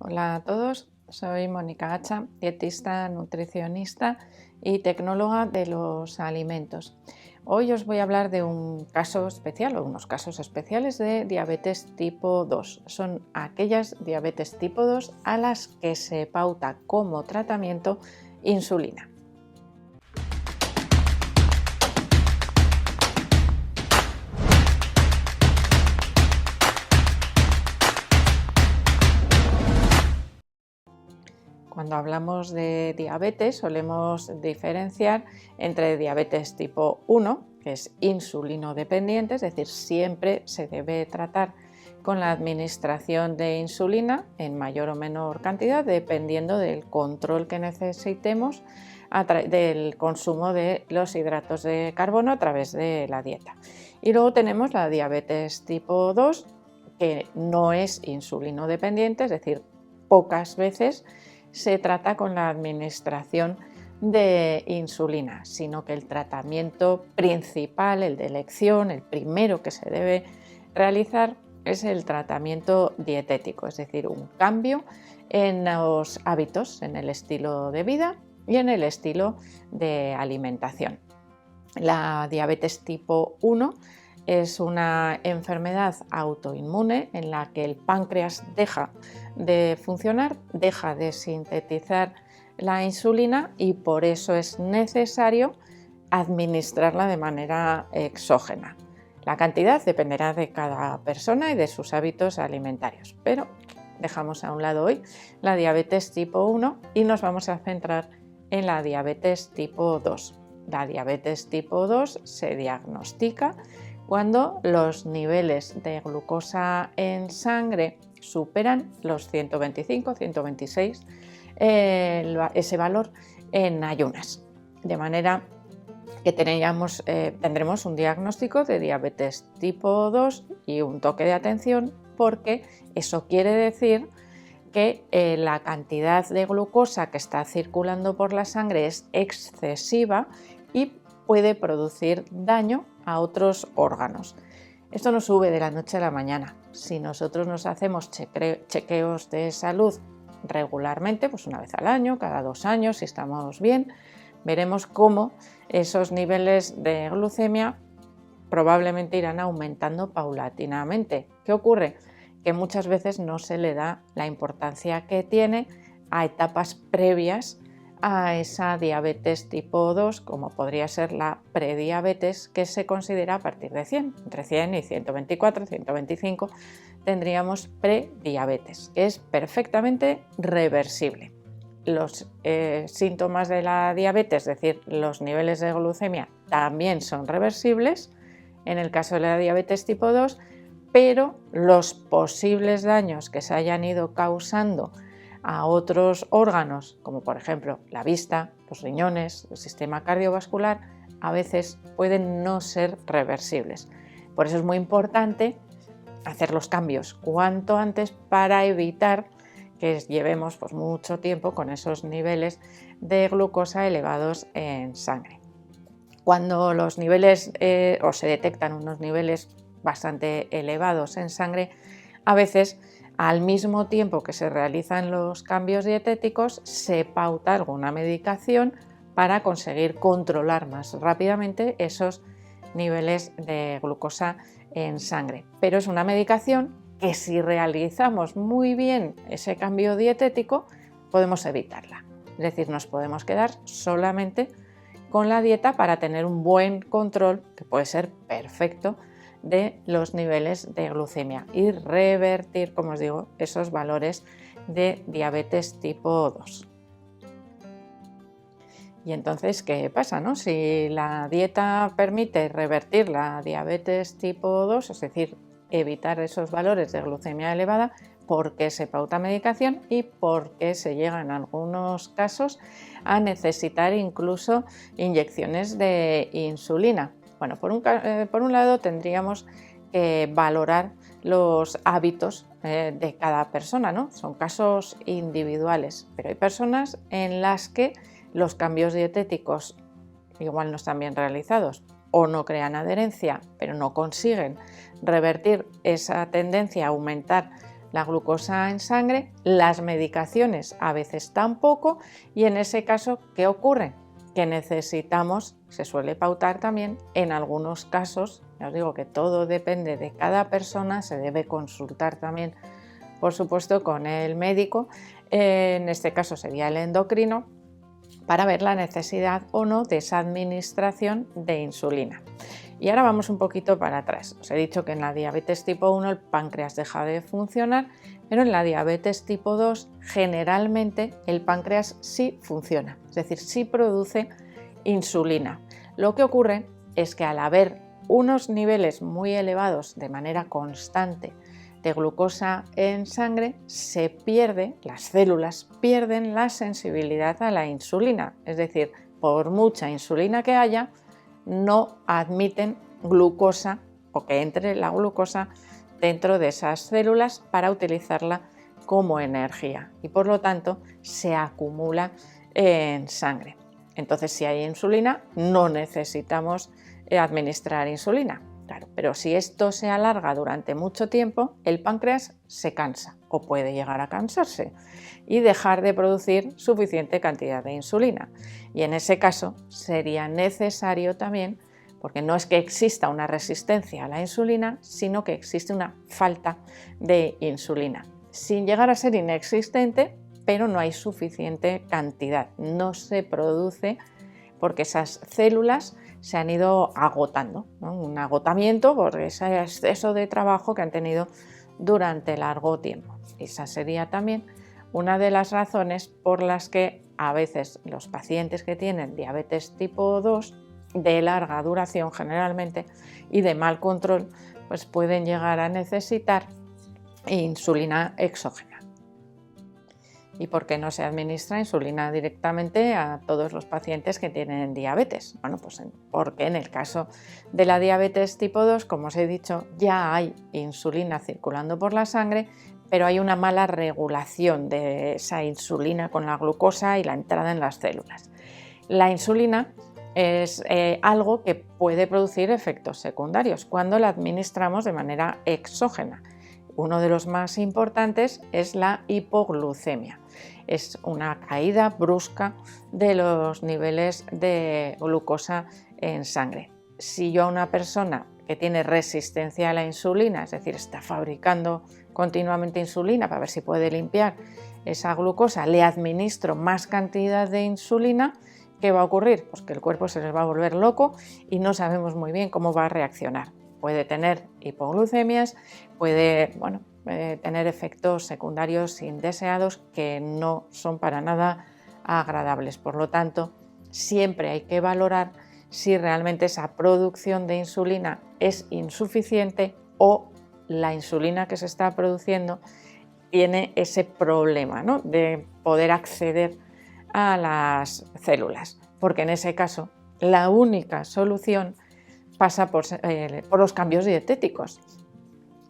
Hola a todos, soy Mónica Hacha, dietista, nutricionista y tecnóloga de los alimentos. Hoy os voy a hablar de un caso especial o unos casos especiales de diabetes tipo 2. Son aquellas diabetes tipo 2 a las que se pauta como tratamiento insulina. Cuando hablamos de diabetes solemos diferenciar entre diabetes tipo 1, que es insulino dependiente, es decir, siempre se debe tratar con la administración de insulina en mayor o menor cantidad, dependiendo del control que necesitemos del consumo de los hidratos de carbono a través de la dieta. Y luego tenemos la diabetes tipo 2, que no es insulino dependiente, es decir, pocas veces se trata con la administración de insulina, sino que el tratamiento principal, el de elección, el primero que se debe realizar es el tratamiento dietético, es decir, un cambio en los hábitos, en el estilo de vida y en el estilo de alimentación. La diabetes tipo 1 es una enfermedad autoinmune en la que el páncreas deja de funcionar, deja de sintetizar la insulina y por eso es necesario administrarla de manera exógena. La cantidad dependerá de cada persona y de sus hábitos alimentarios, pero dejamos a un lado hoy la diabetes tipo 1 y nos vamos a centrar en la diabetes tipo 2. La diabetes tipo 2 se diagnostica cuando los niveles de glucosa en sangre superan los 125, 126, ese valor en ayunas, de manera que tendremos un diagnóstico de diabetes tipo 2 y un toque de atención, porque eso quiere decir que la cantidad de glucosa que está circulando por la sangre es excesiva y puede producir daño a otros órganos. Esto no sube de la noche a la mañana. Si nosotros nos hacemos chequeos de salud regularmente, pues una vez al año, cada 2 años, si estamos bien, veremos cómo esos niveles de glucemia probablemente irán aumentando paulatinamente. ¿Qué ocurre? Que muchas veces no se le da la importancia que tiene a etapas previas a esa diabetes tipo 2, como podría ser la prediabetes, que se considera a partir de 100. Entre 100 y 124, 125 tendríamos prediabetes, que es perfectamente reversible. Los síntomas de la diabetes, es decir, los niveles de glucemia, también son reversibles en el caso de la diabetes tipo 2, pero los posibles daños que se hayan ido causando a otros órganos, como por ejemplo la vista, los riñones, el sistema cardiovascular, a veces pueden no ser reversibles. Por eso es muy importante hacer los cambios cuanto antes para evitar que llevemos mucho tiempo con esos niveles de glucosa elevados en sangre. Cuando los niveles o se detectan unos niveles bastante elevados en sangre, a veces al mismo tiempo que se realizan los cambios dietéticos se pauta alguna medicación para conseguir controlar más rápidamente esos niveles de glucosa en sangre. Pero es una medicación que si realizamos muy bien ese cambio dietético podemos evitarla. Es decir, nos podemos quedar solamente con la dieta para tener un buen control, que puede ser perfecto, de los niveles de glucemia y revertir, como os digo, esos valores de diabetes tipo 2. Y entonces, ¿qué pasa, no? Si la dieta permite revertir la diabetes tipo 2, es decir, evitar esos valores de glucemia elevada, ¿por qué se pauta medicación y por qué se llega en algunos casos a necesitar incluso inyecciones de insulina? Bueno, por un lado tendríamos que valorar los hábitos de cada persona, ¿no? Son casos individuales, pero hay personas en las que los cambios dietéticos igual no están bien realizados o no crean adherencia, pero no consiguen revertir esa tendencia a aumentar la glucosa en sangre, las medicaciones a veces tampoco, y en ese caso, ¿qué ocurre? Que necesitamos, se suele pautar también, en algunos casos, ya os digo que todo depende de cada persona, se debe consultar también, por supuesto, con el médico, en este caso sería el endocrino, para ver la necesidad o no de esa administración de insulina. Y ahora vamos un poquito para atrás. Os he dicho que en la diabetes tipo 1 el páncreas deja de funcionar, pero en la diabetes tipo 2 generalmente el páncreas sí funciona, es decir, sí produce insulina. Lo que ocurre es que al haber unos niveles muy elevados de manera constante de glucosa en sangre, se pierde, las células pierden la sensibilidad a la insulina, es decir, por mucha insulina que haya, no admiten glucosa o que entre la glucosa dentro de esas células para utilizarla como energía y por lo tanto se acumula en sangre. Entonces, si hay insulina, no necesitamos administrar insulina. Claro, pero si esto se alarga durante mucho tiempo, el páncreas se cansa o puede llegar a cansarse y dejar de producir suficiente cantidad de insulina. Y en ese caso sería necesario también, porque no es que exista una resistencia a la insulina, sino que existe una falta de insulina, sin llegar a ser inexistente, pero no hay suficiente cantidad, no se produce porque esas células se han ido agotando, ¿no? Un agotamiento por ese exceso de trabajo que han tenido durante largo tiempo. Esa sería también una de las razones por las que a veces los pacientes que tienen diabetes tipo 2 de larga duración generalmente y de mal control, pues pueden llegar a necesitar insulina exógena. ¿Y por qué no se administra insulina directamente a todos los pacientes que tienen diabetes? Bueno, pues porque en el caso de la diabetes tipo 2, como os he dicho, ya hay insulina circulando por la sangre, pero hay una mala regulación de esa insulina con la glucosa y la entrada en las células. La insulina es algo que puede producir efectos secundarios cuando la administramos de manera exógena. Uno de los más importantes es la hipoglucemia. Es una caída brusca de los niveles de glucosa en sangre. Si yo a una persona que tiene resistencia a la insulina, es decir, está fabricando continuamente insulina para ver si puede limpiar esa glucosa, le administro más cantidad de insulina, ¿qué va a ocurrir? Pues que el cuerpo se les va a volver loco y no sabemos muy bien cómo va a reaccionar. Puede tener hipoglucemias, puede tener efectos secundarios indeseados que no son para nada agradables. Por lo tanto, siempre hay que valorar si realmente esa producción de insulina es insuficiente o la insulina que se está produciendo tiene ese problema, ¿no?, de poder acceder a las células, porque en ese caso la única solución pasa por los cambios dietéticos,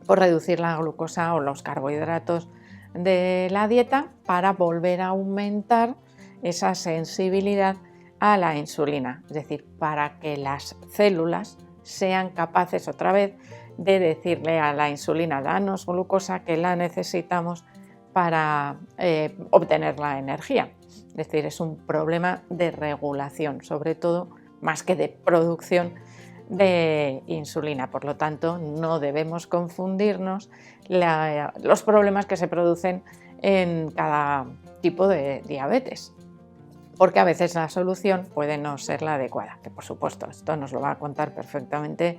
por reducir la glucosa o los carbohidratos de la dieta para volver a aumentar esa sensibilidad a la insulina, es decir, para que las células sean capaces otra vez de decirle a la insulina, danos glucosa que la necesitamos para obtener la energía. Es decir, es un problema de regulación, sobre todo, más que de producción de insulina. Por lo tanto, no debemos confundirnos los problemas que se producen en cada tipo de diabetes, porque a veces la solución puede no ser la adecuada, que por supuesto esto nos lo va a contar perfectamente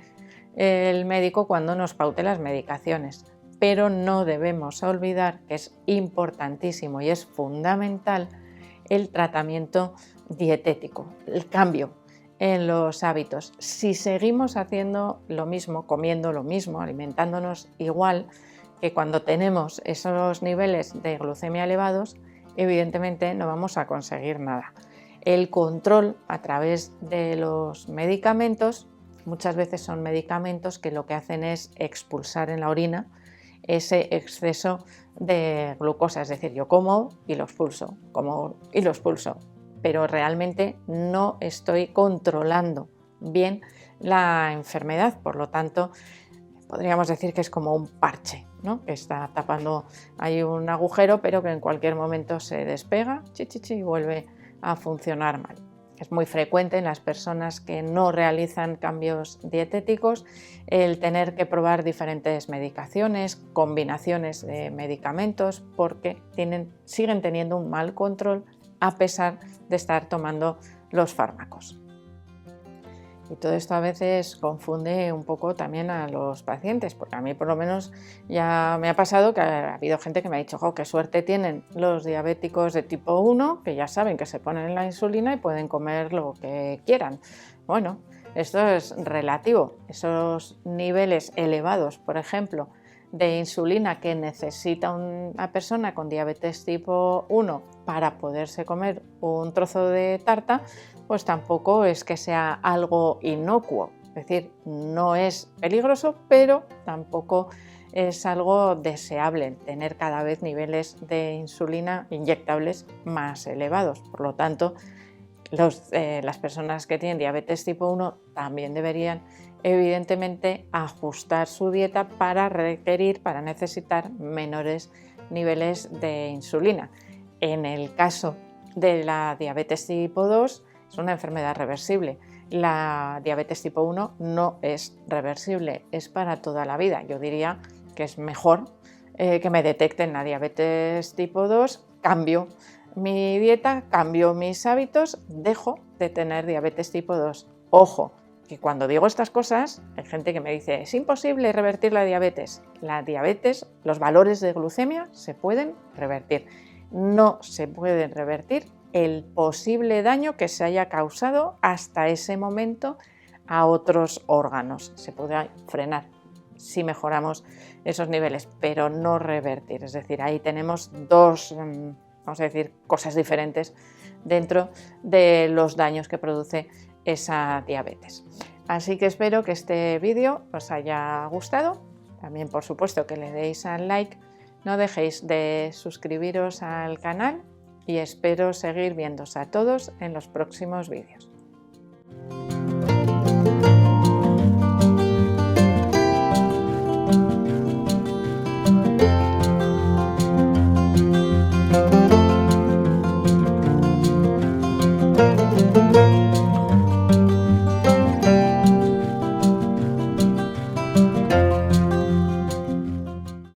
el médico cuando nos paute las medicaciones, pero no debemos olvidar que es importantísimo y es fundamental el tratamiento dietético, el cambio en los hábitos. Si seguimos haciendo lo mismo, comiendo lo mismo, alimentándonos igual que cuando tenemos esos niveles de glucemia elevados, evidentemente no vamos a conseguir nada. El control a través de los medicamentos, muchas veces son medicamentos que lo que hacen es expulsar en la orina ese exceso de glucosa, es decir, yo como y lo expulso, como y lo expulso, pero realmente no estoy controlando bien la enfermedad, por lo tanto podríamos decir que es como un parche, ¿no? Que está tapando ahí un agujero, pero que en cualquier momento se despega, y vuelve a funcionar mal. Es muy frecuente en las personas que no realizan cambios dietéticos el tener que probar diferentes medicaciones, combinaciones de medicamentos, porque siguen teniendo un mal control a pesar de estar tomando los fármacos. Y todo esto a veces confunde un poco también a los pacientes, porque a mí por lo menos ya me ha pasado que ha habido gente que me ha dicho, ¡jo, qué suerte tienen los diabéticos de tipo 1, que ya saben que se ponen la insulina y pueden comer lo que quieran! Bueno, esto es relativo. Esos niveles elevados, por ejemplo, de insulina que necesita una persona con diabetes tipo 1 para poderse comer un trozo de tarta, pues tampoco es que sea algo inocuo. Es decir, no es peligroso, pero tampoco es algo deseable tener cada vez niveles de insulina inyectables más elevados. Por lo tanto, las personas que tienen diabetes tipo 1 también deberían evidentemente ajustar su dieta para necesitar menores niveles de insulina. En el caso de la diabetes tipo 2 es una enfermedad reversible. La diabetes tipo 1 no es reversible, es para toda la vida. Yo diría que es mejor que me detecten la diabetes tipo 2, cambio mi dieta, cambio mis hábitos, dejo de tener diabetes tipo 2. Ojo, que cuando digo estas cosas, hay gente que me dice, es imposible revertir la diabetes. La diabetes, los valores de glucemia se pueden revertir. No se pueden revertir el posible daño que se haya causado hasta ese momento a otros órganos. Se podrá frenar si mejoramos esos niveles, pero no revertir. Es decir, ahí tenemos dos, vamos a decir, cosas diferentes dentro de los daños que produce esa diabetes. Así que espero que este vídeo os haya gustado. También, por supuesto, que le deis al like. No dejéis de suscribiros al canal y espero seguir viéndoos a todos en los próximos vídeos.